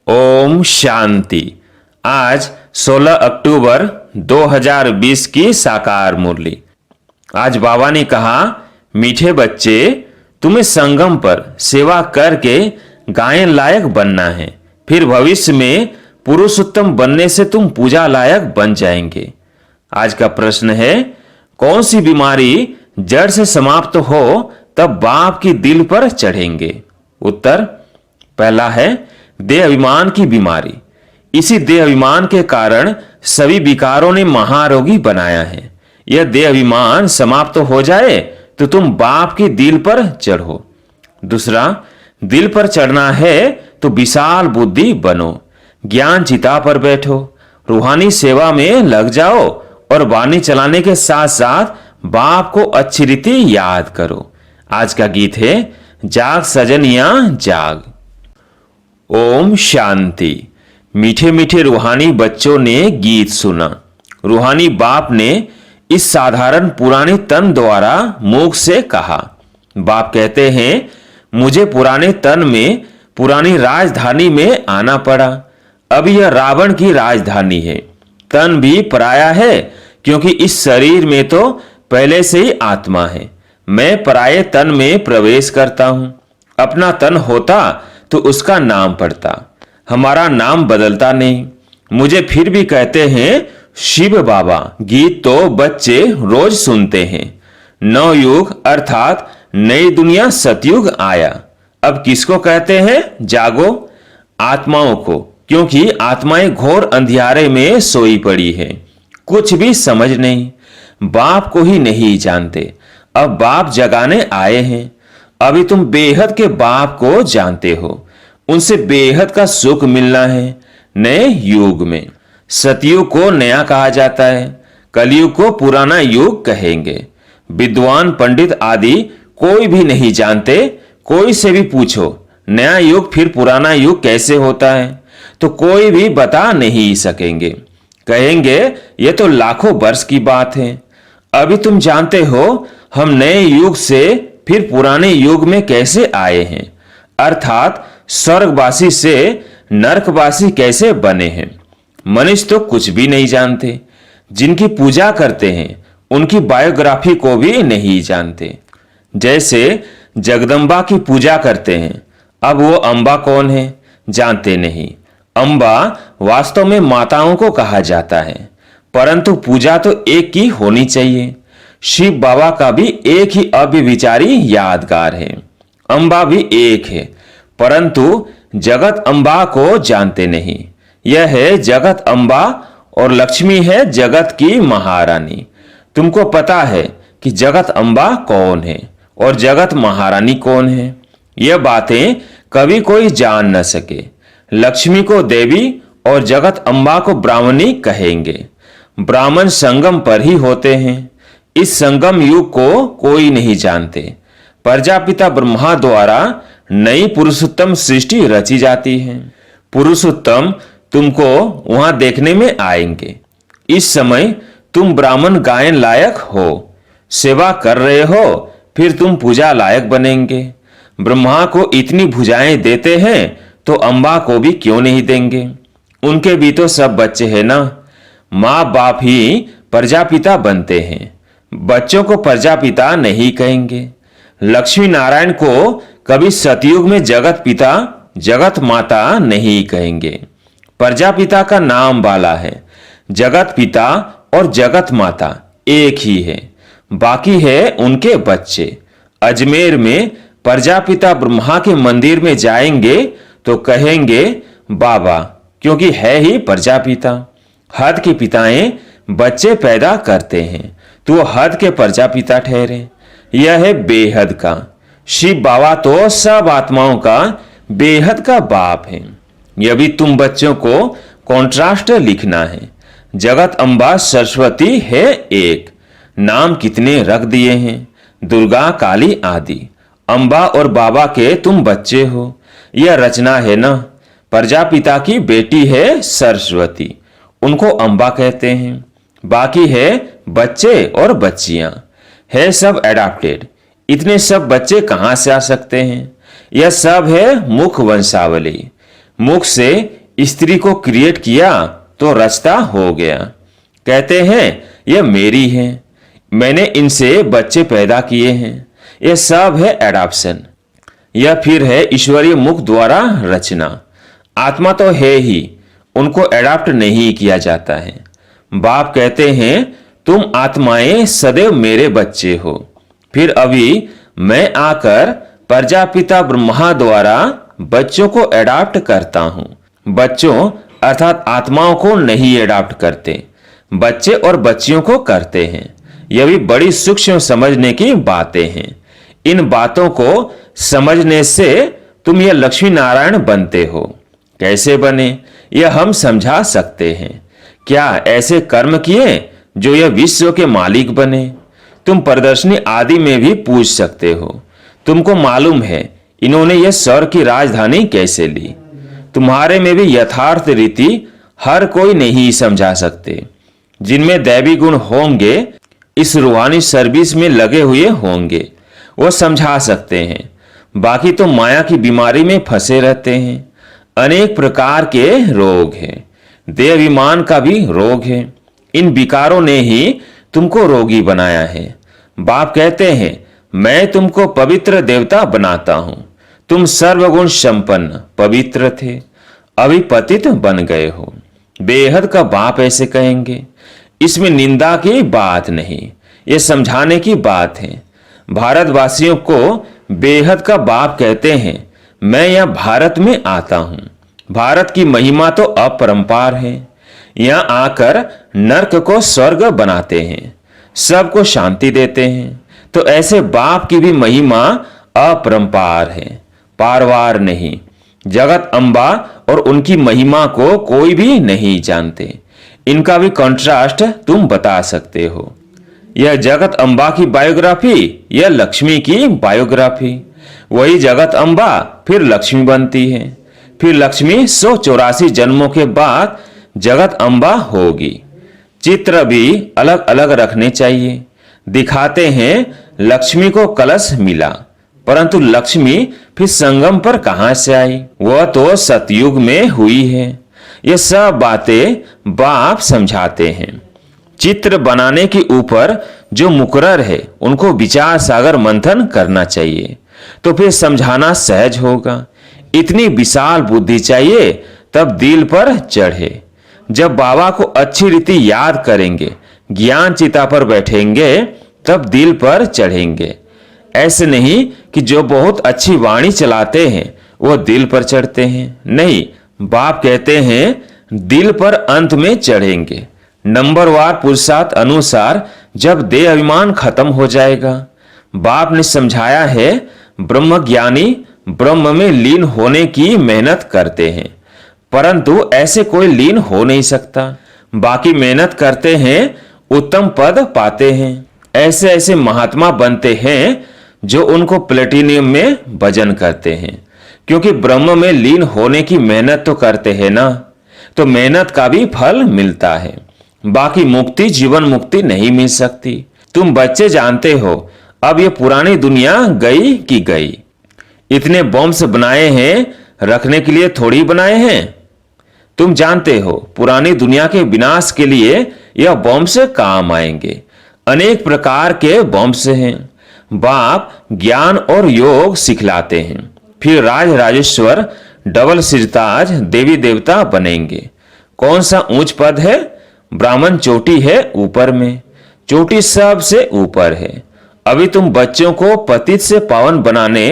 ओम शांति। आज 16 अक्टूबर 2020 की साकार मुरली। आज बाबा ने कहा, मीठे बच्चे, तुम्हें संगम पर सेवा करके गायन लायक बनना है, फिर भविष्य में पुरुषोत्तम बनने से तुम पूजा लायक बन जाएंगे। आज का प्रश्न है, कौन सी बीमारी जड़ से समाप्त हो तब बाप की दिल पर चढ़ेंगे? उत्तर, पहला है देह अभिमान की बीमारी। इसी देह अभिमान के कारण सभी विकारों ने महारोगी बनाया है। यह देह अभिमान समाप्त हो जाए तो तुम बाप की दिल पर चढ़ो। दूसरा, दिल पर चढ़ना है तो विशाल बुद्धि बनो, ज्ञान चिता पर बैठो, रूहानी सेवा में लग जाओ और वाणी चलाने के साथ साथ बाप को अच्छी रीति याद करो। आज का गीत है, जाग सजनिया जाग। ओम शांति। मीठे मीठे रूहानी बच्चों ने गीत सुना। रूहानी बाप ने इस साधारण पुराने तन द्वारा मुख से कहा। बाप कहते हैं, मुझे पुराने तन में पुरानी राजधानी में आना पड़ा। अब यह रावण की राजधानी है। तन भी पराया है, क्योंकि इस शरीर में तो पहले से ही आत्मा है। मैं पराये तन में प्रवेश करता हूं। अपना तन होता तो उसका नाम पड़ता, हमारा नाम बदलता नहीं। मुझे फिर भी कहते हैं शिव बाबा। गीत तो बच्चे रोज सुनते हैं। नवयुग अर्थात नई दुनिया सतयुग आया। अब किसको कहते हैं? जागो। आत्माओं को, क्योंकि आत्माएं घोर अंधियारे में सोई पड़ी है, कुछ भी समझ नहीं, बाप को ही नहीं जानते। अब बाप जगाने आए हैं। अभी तुम बेहद के बाप को जानते हो, उनसे बेहद का सुख मिलना है। नए युग में सतयुग को नया कहा जाता है, कलयुग को पुराना युग कहेंगे। विद्वान पंडित आदि कोई भी नहीं जानते। कोई से भी पूछो नया युग फिर पुराना युग कैसे होता है, तो कोई भी बता नहीं सकेंगे। कहेंगे ये तो लाखों वर्ष की बात है। अभी तुम जानते हो हम नए युग से फिर पुराने युग में कैसे आए हैं, अर्थात स्वर्गवासी से नरकवासी कैसे बने हैं। मनुष्य तो कुछ भी नहीं जानते। जिनकी पूजा करते हैं उनकी बायोग्राफी को भी नहीं जानते। जैसे जगदम्बा की पूजा करते हैं, अब वो अम्बा कौन है जानते नहीं। अम्बा वास्तव में माताओं को कहा जाता है, परंतु पूजा तो एक की होनी चाहिए। शिव बाबा का भी एक ही अव्यभिचारी यादगार है। अम्बा भी एक है, परंतु जगत अम्बा को जानते नहीं। यह है जगत अम्बा और लक्ष्मी है जगत की महारानी। तुमको पता है कि जगत अम्बा कौन है और जगत महारानी कौन है। यह बातें कभी कोई जान न सके। लक्ष्मी को देवी और जगत अम्बा को ब्राह्मणी कहेंगे। ब्राह्मण संगम पर ही होते हैं। इस संगम युग को कोई नहीं जानते। प्रजापिता ब्रह्मा द्वारा नई पुरुषोत्तम सृष्टि रची जाती है। पुरुषोत्तम तुमको वहां देखने में आएंगे। इस समय तुम ब्राह्मण गायन लायक हो, सेवा कर रहे हो, फिर तुम पूजा लायक बनेंगे। ब्रह्मा को इतनी भुजाएं देते हैं तो अम्बा को भी क्यों नहीं देंगे? उनके भी तो सब बच्चे हैं ना। माँ बाप ही प्रजापिता बनते हैं, बच्चों को प्रजापिता नहीं कहेंगे। लक्ष्मी नारायण को कभी सतयुग में जगत पिता जगत माता नहीं कहेंगे। प्रजापिता का नाम वाला है, जगत पिता और जगत माता एक ही है, बाकी है उनके बच्चे। अजमेर में प्रजापिता ब्रह्मा के मंदिर में जाएंगे तो कहेंगे बाबा, क्योंकि है ही प्रजापिता। हद के पिताएं बच्चे पैदा करते हैं तो हद के प्रजापिता ठहरे। यह है बेहद का। शिव बाबा तो सब आत्माओं का बेहद का बाप है। यह भी तुम बच्चों को कॉन्ट्रास्ट लिखना है। जगत अम्बा सरस्वती है एक, नाम कितने रख दिए हैं, दुर्गा काली आदि। अम्बा और बाबा के तुम बच्चे हो, यह रचना है ना। प्रजापिता की बेटी है सरस्वती, उनको अम्बा कहते हैं। बाकी है बच्चे और बच्चियां, है सब एडाप्टेड। इतने सब बच्चे कहां से आ सकते हैं? यह सब है मुख वंशावली। मुख से स्त्री को क्रिएट किया तो रचता हो गया। कहते हैं यह मेरी है, मैंने इनसे बच्चे पैदा किए हैं। यह सब है एडॉप्शन। यह फिर है ईश्वरीय मुख द्वारा रचना। आत्मा तो है ही, उनको एडॉप्ट नहीं किया जाता है। बाप कहते हैं तुम आत्माएं सदैव मेरे बच्चे हो। फिर अभी मैं आकर प्रजापिता ब्रह्मा द्वारा बच्चों को एडॉप्ट करता हूं। बच्चों अर्थात आत्माओं को नहीं एडॉप्ट करते, बच्चे और बच्चियों को करते हैं। यह भी बड़ी सूक्ष्म समझने की बातें हैं। इन बातों को समझने से तुम यह लक्ष्मी नारायण बनते हो। कैसे बने यह हम समझा सकते हैं। क्या ऐसे कर्म किए जो यह विश्व के मालिक बने? तुम प्रदर्शनी आदि में भी पूछ सकते हो। तुमको मालूम है इन्होंने यह स्वर्ग की राजधानी कैसे ली। तुम्हारे में भी यथार्थ रीति हर कोई नहीं समझा सकते। जिनमें दैवी गुण होंगे, इस रूहानी सर्विस में लगे हुए होंगे, वो समझा सकते हैं। बाकी तो माया की बीमारी में फंसे रहते हैं। अनेक प्रकार के रोग हैं। देहाभिमान का भी रोग है। इन विकारों ने ही तुमको रोगी बनाया है। बाप कहते हैं मैं तुमको पवित्र देवता बनाता हूं। तुम सर्वगुण संपन्न पवित्र थे, अभी पतित बन गए हो। बेहद का बाप ऐसे कहेंगे। इसमें निंदा की बात नहीं, ये समझाने की बात है। भारतवासियों को बेहद का बाप कहते हैं। मैं यह भारत में आता हूं। भारत की महिमा तो अपरंपार है। यहां आकर नरक को स्वर्ग बनाते हैं, सबको शांति देते हैं। तो ऐसे बाप की भी महिमा अपरंपार है, पारवार नहीं। जगत अम्बा और उनकी महिमा को कोई भी नहीं जानते। इनका भी कॉन्ट्रास्ट तुम बता सकते हो। यह जगत अम्बा की बायोग्राफी, यह लक्ष्मी की बायोग्राफी। वही जगत अम्बा फिर लक्ष्मी बनती है। फिर लक्ष्मी 184 जन्मों के बाद जगत अम्बा होगी। चित्र भी अलग अलग रखने चाहिए। दिखाते हैं लक्ष्मी को कलश मिला, परंतु लक्ष्मी फिर संगम पर कहां से आई? वह तो सतयुग में हुई है। ये सब बातें बाप समझाते हैं। चित्र बनाने के ऊपर जो मुकर्रर है उनको विचार सागर मंथन करना चाहिए, तो फिर समझाना सहज होगा। इतनी विशाल बुद्धि चाहिए तब दिल पर चढ़े। जब बाबा को अच्छी रीति याद करेंगे, ज्ञान चिता पर बैठेंगे, तब दिल पर चढ़ेंगे। ऐसे नहीं कि जो बहुत अच्छी वाणी चलाते हैं वो दिल पर चढ़ते हैं। नहीं, बाप कहते हैं दिल पर अंत में चढ़ेंगे। नंबरवार पुरुषार्थ अनुसार जब देह अभिमान खत्म हो जाएगा। बाप ने समझाया है ब्रह्म ज्ञानी ब्रह्म में लीन होने की मेहनत करते हैं, परंतु ऐसे कोई लीन हो नहीं सकता। बाकी मेहनत करते हैं, उत्तम पद पाते हैं। ऐसे ऐसे महात्मा बनते हैं जो उनको प्लेटिनियम में भजन करते हैं, क्योंकि ब्रह्म में लीन होने की मेहनत तो करते हैं ना, तो मेहनत का भी फल मिलता है। बाकी मुक्ति, जीवन मुक्ति नहीं मिल सकती। तुम बच्चे जानते हो अब ये पुरानी दुनिया गई कि गई। इतने बॉम्ब्स बनाए हैं, रखने के लिए थोड़ी बनाए हैं। तुम जानते हो पुरानी दुनिया के विनाश के लिए यह बॉम्ब्स काम आएंगे। अनेक प्रकार के बॉम्ब्स हैं। बाप ज्ञान और योग सिखलाते हैं। फिर राज राजेश्वर डबल सिरताज देवी देवता बनेंगे। कौन सा ऊंच पद है? ब्राह्मण चोटी है ऊपर में, चोटी सबसे ऊपर है। अभी तुम बच्चों को पतित से पावन बनाने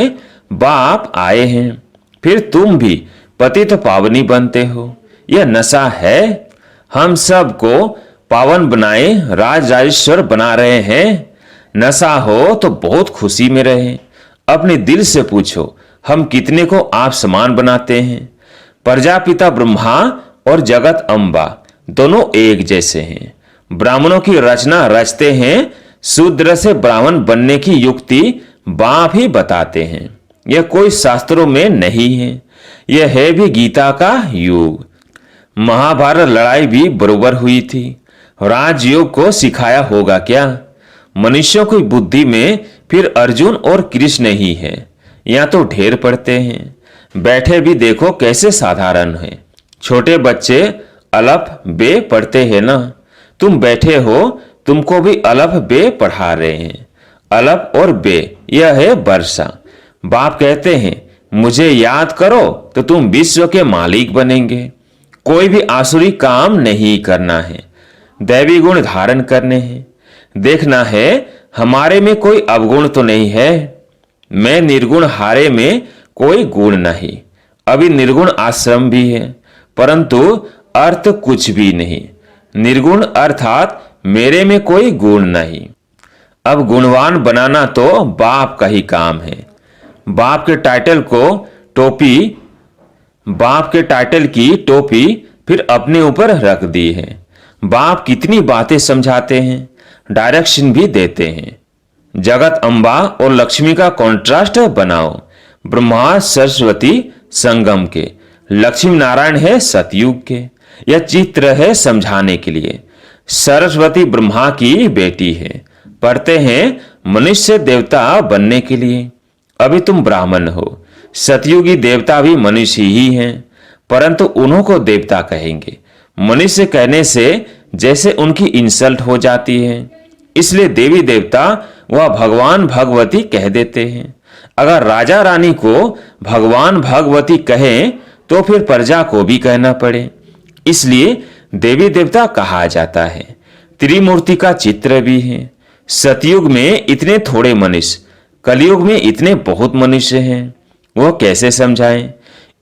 बाप आए हैं। फिर तुम भी पतित पावनी बनते हो। यह नशा है। हम सबको पावन बनाए, राज राजेश्वर बना रहे हैं। नशा हो तो बहुत खुशी में रहे। अपने दिल से पूछो हम कितने को आप समान बनाते हैं? प्रजापिता ब्रह्मा और जगत अम्बा दोनों एक जैसे हैं। ब्राह्मणों की रचना रचते हैं। शूद्र से ब्राह्मण बनने की युक्ति बाप ही बताते हैं। यह कोई शास्त्रों में नहीं है। यह है भी गीता का युग। महाभारत लड़ाई भी बरोबर हुई थी। राजयोग को सिखाया होगा क्या? मनुष्यों की बुद्धि में फिर अर्जुन और कृष्ण ही है, या तो ढेर पड़ते हैं। बैठे भी देखो कैसे साधारण है। छोटे बच्चे अलफ बे पढ़ते हैं ना, तुम बैठे हो, तुमको भी अलफ बे पढ़ा रहे हैं। अलफ और बे यह है वर्षा। बाप कहते हैं मुझे याद करो तो तुम विश्व के मालिक बनेंगे। कोई भी आसुरी काम नहीं करना है, दैवी गुण धारण करने हैं। देखना है हमारे में कोई अवगुण तो नहीं है। मैं निर्गुण हारे में कोई गुण नहीं। अभी निर्गुण आश्रम भी है, परंतु अर्थ कुछ भी नहीं। निर्गुण अर्थात मेरे में कोई गुण नहीं। अब गुणवान बनाना तो बाप का ही काम है। बाप के टाइटल की टोपी फिर अपने ऊपर रख दी है। बाप कितनी बातें समझाते हैं, डायरेक्शन भी देते हैं। जगत अम्बा और लक्ष्मी का कॉन्ट्रास्ट बनाओ। ब्रह्मा सरस्वती संगम के, लक्ष्मी नारायण है सतयुग के। यह चित्र है समझाने के लिए। सरस्वती ब्रह्मा की बेटी है, पढ़ते हैं मनुष्य देवता बनने के लिए। अभी तुम ब्राह्मण हो। सतयुगी देवता भी मनुष्य ही हैं, परंतु उन्हों को देवता कहेंगे। मनुष्य कहने से जैसे उनकी इंसल्ट हो जाती है, इसलिए देवी देवता वह भगवान भगवती कह देते हैं। अगर राजा रानी को भगवान भगवती कहें तो फिर प्रजा को भी कहना पड़े, इसलिए देवी देवता कहा जाता है। त्रिमूर्ति का चित्र भी है। सतयुग में इतने थोड़े मनुष्य, कलयुग में इतने बहुत मनुष्य हैं, वो कैसे समझाएं?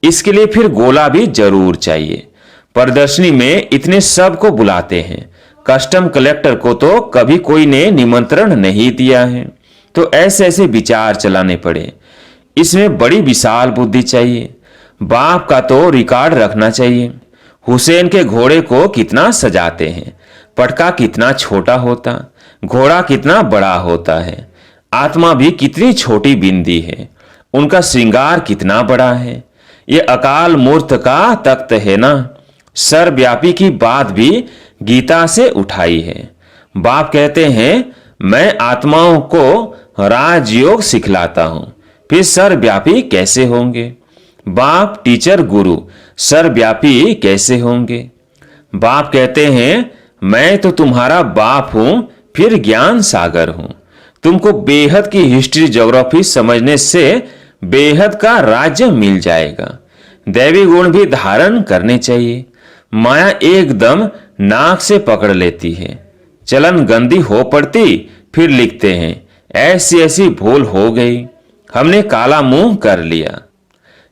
इसके लिए फिर गोला भी जरूर चाहिए। प्रदर्शनी में इतने सबको बुलाते हैं, कस्टम कलेक्टर को तो कभी कोई ने निमंत्रण नहीं दिया है, तो ऐसे ऐसे विचार चलाने पड़े। इसमें बड़ी विशाल बुद्धि चाहिए। बाप का तो रिकॉर्ड रखना चाहिए। हुसैन के घोड़े को कितना सजाते हैं, पटका कितना छोटा होता, घोड़ा कितना बड़ा होता है। आत्मा भी कितनी छोटी बिंदी है, उनका श्रृंगार कितना बड़ा है। ये अकाल मूर्त का तख्त है ना। सर्वव्यापी की बात भी गीता से उठाई है। बाप कहते हैं मैं आत्माओं को राजयोग सिखलाता हूं, फिर सर्वव्यापी कैसे होंगे? बाप टीचर गुरु सर्वव्यापी कैसे होंगे? बाप कहते हैं मैं तो तुम्हारा बाप हूं, फिर ज्ञान सागर हूं। तुमको बेहद की हिस्ट्री ज्योग्राफी समझने से बेहद का राज्य मिल जाएगा। दैवी गुण भी धारण करने चाहिए। माया एकदम नाक से पकड़ लेती है, चलन गंदी हो पड़ती, फिर लिखते हैं ऐसी ऐसी भूल हो गई, हमने काला मुंह कर लिया।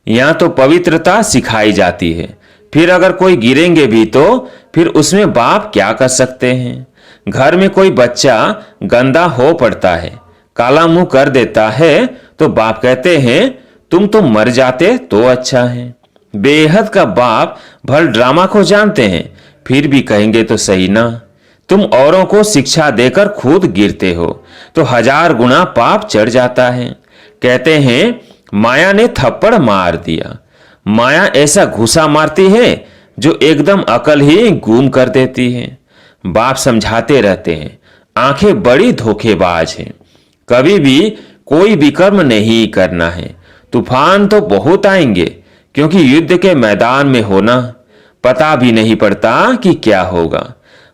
यहां तो पवित्रता सिखाई जाती है, फिर अगर कोई गिरेंगे भी तो फिर उसमें बाप क्या कर सकते हैं? घर में कोई बच्चा गंदा हो पड़ता है, काला मुंह कर देता है, तो बाप कहते हैं तुम तो मर जाते तो अच्छा है। बेहद का बाप भल ड्रामा को जानते हैं, फिर भी कहेंगे तो सही ना। तुम औरों को शिक्षा देकर खुद गिरते हो तो 1000 गुना पाप चढ़ जाता है। कहते हैं माया ने थप्पड़ मार दिया। माया ऐसा घुसा मारती है जो एकदम अकल ही गुम कर देती है। बाप समझाते रहते हैं आंखें बड़ी धोखेबाज हैं, कभी भी कोई विकर्म नहीं करना है। तूफान तो बहुत आएंगे, क्योंकि युद्ध के मैदान में होना पता भी नहीं पड़ता कि क्या होगा।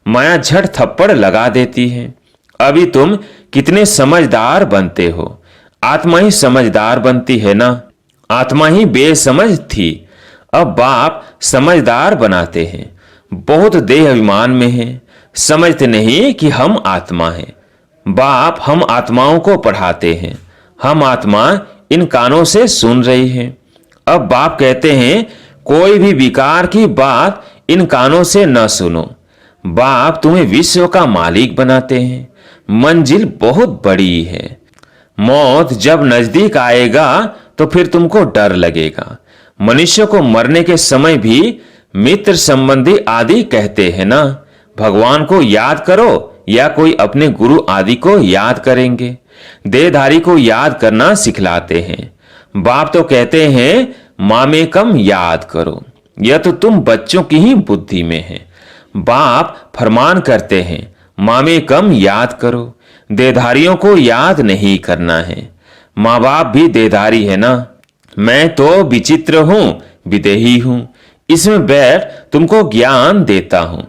माया झट थप्पड़ लगा देती है। अभी तुम कितने समझदार बनते हो। आत्मा ही समझदार बनती है ना, आत्मा ही बेसमझ थी। अब बाप समझदार बनाते हैं। बहुत देह अभिमान में है, समझते नहीं कि हम आत्मा हैं। बाप हम आत्माओं को पढ़ाते हैं। हम आत्मा इन कानों से सुन रही है। अब बाप कहते हैं कोई भी विकार की बात इन कानों से न सुनो। बाप तुम्हें विश्व का मालिक बनाते हैं। मंजिल बहुत बड़ी है। मौत जब नजदीक आएगा तो फिर तुमको डर लगेगा। मनुष्य को मरने के समय भी मित्र संबंधी आदि कहते हैं ना। भगवान को याद करो या कोई अपने गुरु आदि को याद करेंगे। देहधारी को याद करना सिखलाते हैं। बाप तो कहते हैं मामे कम याद करो। यह तो तुम बच्चों की ही बुद्धि में है। बाप फरमान करते हैं मामे कम याद करो। देहधारियों को याद नहीं करना है। माँ बाप भी देहधारी है ना। मैं तो विचित्र हूं, विदेही हूं, इसमें बैठ तुमको ज्ञान देता हूं।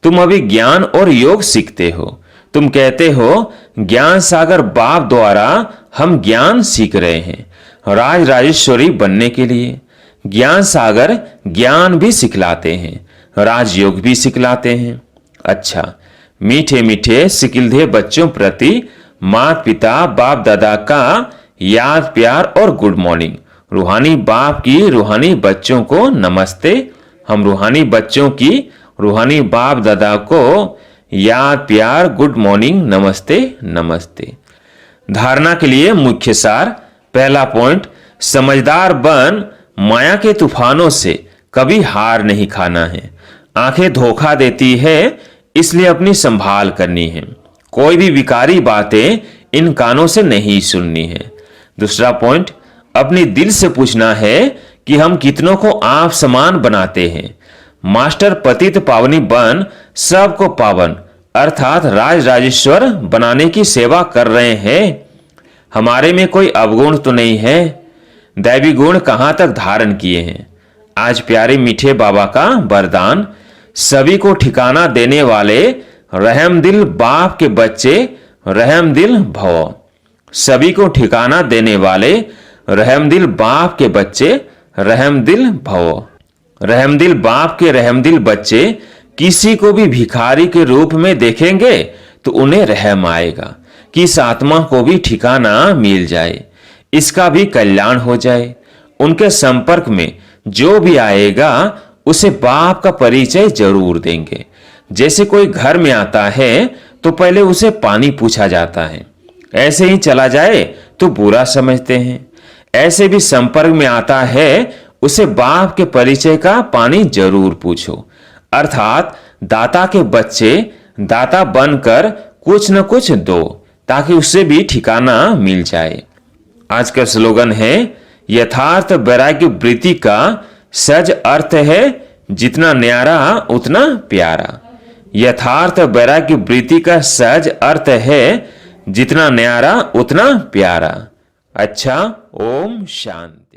तुम अभी ज्ञान और योग सीखते हो। तुम कहते हो ज्ञान सागर बाप द्वारा हम ज्ञान सीख रहे हैं राज राजेश्वरी बनने के लिए। ज्ञान सागर ज्ञान भी सिखलाते हैं, राजयोग भी सिखलाते हैं। अच्छा, मीठे मीठे सिकिलधे बच्चों प्रति माता पिता बाप दादा का याद प्यार और गुड मॉर्निंग। रूहानी बाप की रूहानी बच्चों को नमस्ते। हम रूहानी बच्चों की रूहानी बाप दादा को याद प्यार गुड मॉर्निंग नमस्ते नमस्ते। धारणा के लिए मुख्य सार। पहला पॉइंट, समझदार बन माया के तूफानों से कभी हार नहीं खाना है। आंखें धोखा देती है, इसलिए अपनी संभाल करनी है। कोई भी विकारी बातें इन कानों से नहीं सुननी है। दूसरा पॉइंट, अपनी दिल से पूछना है कि हम कितनों को आप समान बनाते हैं। मास्टर पतित पावनी बन सबको पावन अर्थात राज राजेश्वर बनाने की सेवा कर रहे हैं। हमारे में कोई अवगुण तो नहीं है। दैवी गुण कहां तक धारण किए हैं। आज प्यारे मीठे बाबा का वरदान, सभी को ठिकाना देने वाले रहमदिल बाप के बच्चे रहमदिल भव। सभी को ठिकाना देने वाले रहमदिल बाप के बच्चे रहमदिल भव। रहमदिल बाप के रहमदिल बच्चे किसी को भी भिखारी के रूप में देखेंगे तो उन्हें रहम आएगा कि इस आत्मा को भी ठिकाना मिल जाए, इसका भी कल्याण हो जाए। उनके संपर्क में जो भी आएगा उसे बाप का परिचय जरूर देंगे। जैसे कोई घर में आता है तो पहले उसे पानी पूछा जाता है, ऐसे ही चला जाए तो बुरा समझते हैं। ऐसे भी संपर्क में आता है उसे बाप के परिचय का पानी जरूर पूछो। अर्थात दाता के बच्चे दाता बनकर कुछ न कुछ दो ताकि उससे भी ठिकाना मिल जाए। आज का स्लोगन है, यथार्थ वैराग्य वृत्ति का सज अर्थ है जितना न्यारा उतना प्यारा। यथार्थ वैराग्य वृत्ति का सहज अर्थ है जितना न्यारा उतना प्यारा। अच्छा, ओम शांति।